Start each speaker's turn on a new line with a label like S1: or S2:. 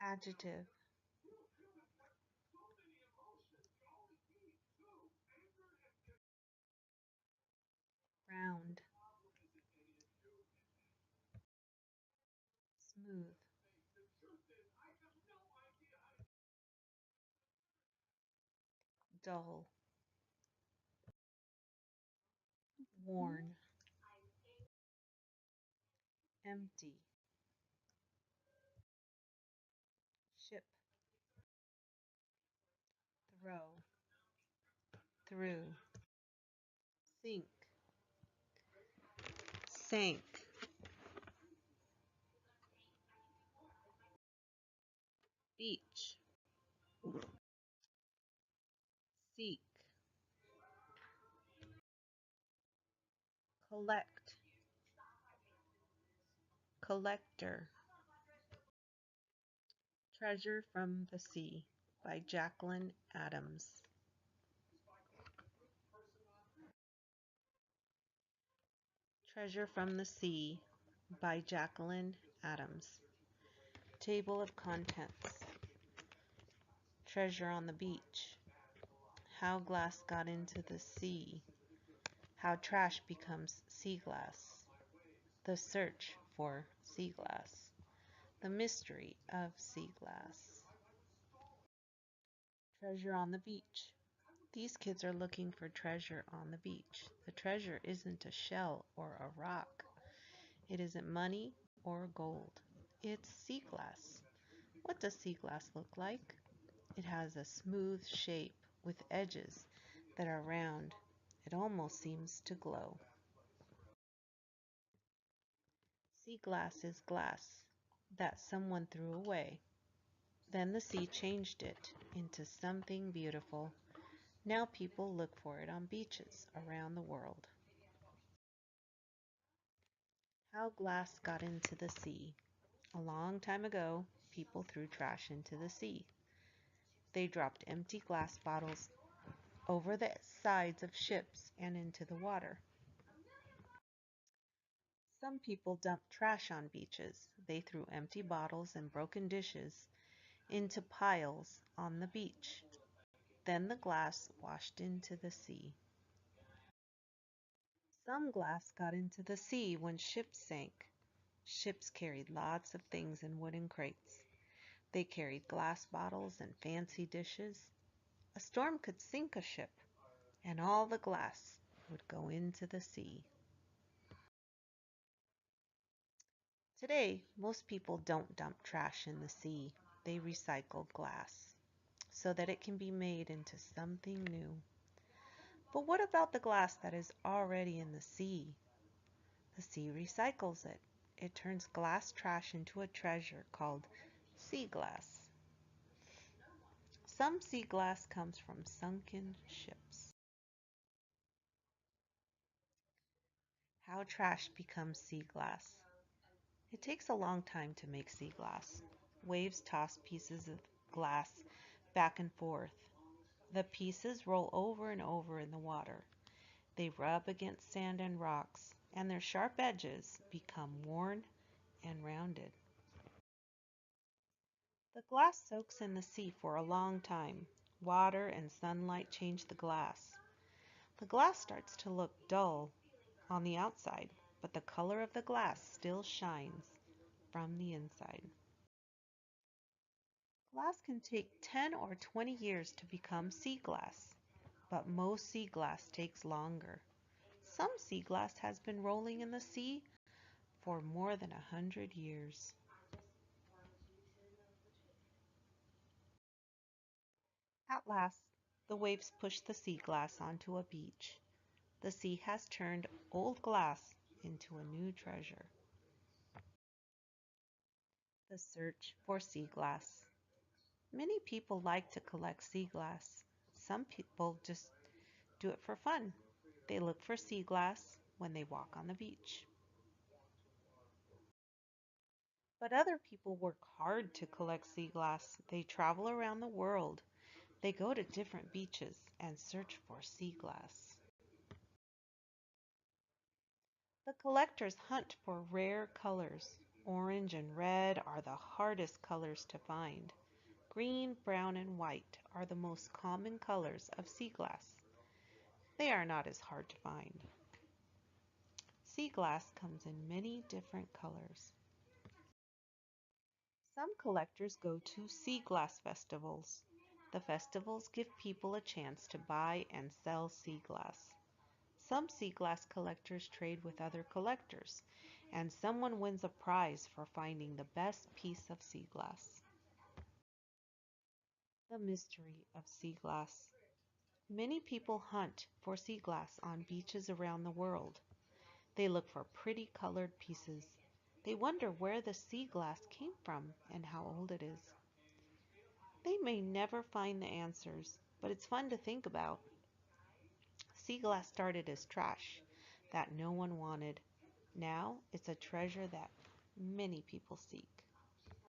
S1: Adjective. Round. Smooth. Dull. Worn. Empty. Ship. Throw. Through. Sink. Sank. Beach. Seek. Collect. Collector. Treasure from the Sea by Jacqueline Adams. Treasure from the Sea by Jacqueline Adams. Table of contents. Treasure on the beach. How glass got into the sea. How trash becomes sea glass. The search for sea glass. The mystery of sea glass. Treasure on the beach. These kids are looking for treasure on the beach. The treasure isn't a shell or a rock. It isn't money or gold. It's sea glass. What does sea glass look like? It has a smooth shape with edges that are round. It almost seems to glow. Sea glass is glass that someone threw away. Then the sea changed it into something beautiful. Now people look for it on beaches around the world. How glass got into the sea. A long time ago, people threw trash into the sea. They dropped empty glass bottles over the sides of ships and into the water. Some people dumped trash on beaches. They threw empty bottles and broken dishes into piles on the beach. Then the glass washed into the sea. Some glass got into the sea when ships sank. Ships carried lots of things in wooden crates. They carried glass bottles and fancy dishes. A storm could sink a ship, and all the glass would go into the sea. Today, most people don't dump trash in the sea. They recycle glass so that it can be made into something new. But what about the glass that is already in the sea? The sea recycles it. It turns glass trash into a treasure called sea glass. Some sea glass comes from sunken ships. How trash becomes sea glass. It takes a long time to make sea glass. Waves toss pieces of glass back and forth. The pieces roll over and over in the water. They rub against sand and rocks, and their sharp edges become worn and rounded. The glass soaks in the sea for a long time. Water and sunlight change the glass. The glass starts to look dull on the outside, but the color of the glass still shines from the inside. Glass can take 10 or 20 years to become sea glass, but most sea glass takes longer. Some sea glass has been rolling in the sea for more than 100 years. At last, the waves push the sea glass onto a beach. The sea has turned old glass into a new treasure. The search for sea glass. Many people like to collect sea glass. Some people just do it for fun. They look for sea glass when they walk on the beach. But other people work hard to collect sea glass. They travel around the world. They go to different beaches and search for sea glass. The collectors hunt for rare colors. Orange and red are the hardest colors to find. Green, brown, and white are the most common colors of sea glass. They are not as hard to find. Sea glass comes in many different colors. Some collectors go to sea glass festivals. The festivals give people a chance to buy and sell sea glass. Some sea glass collectors trade with other collectors, and someone wins a prize for finding the best piece of sea glass. The mystery of sea glass. Many people hunt for sea glass on beaches around the world. They look for pretty colored pieces. They wonder where the sea glass came from and how old it is. They may never find the answers, but it's fun to think about. Sea glass started as trash that no one wanted. Now it's a treasure that many people seek.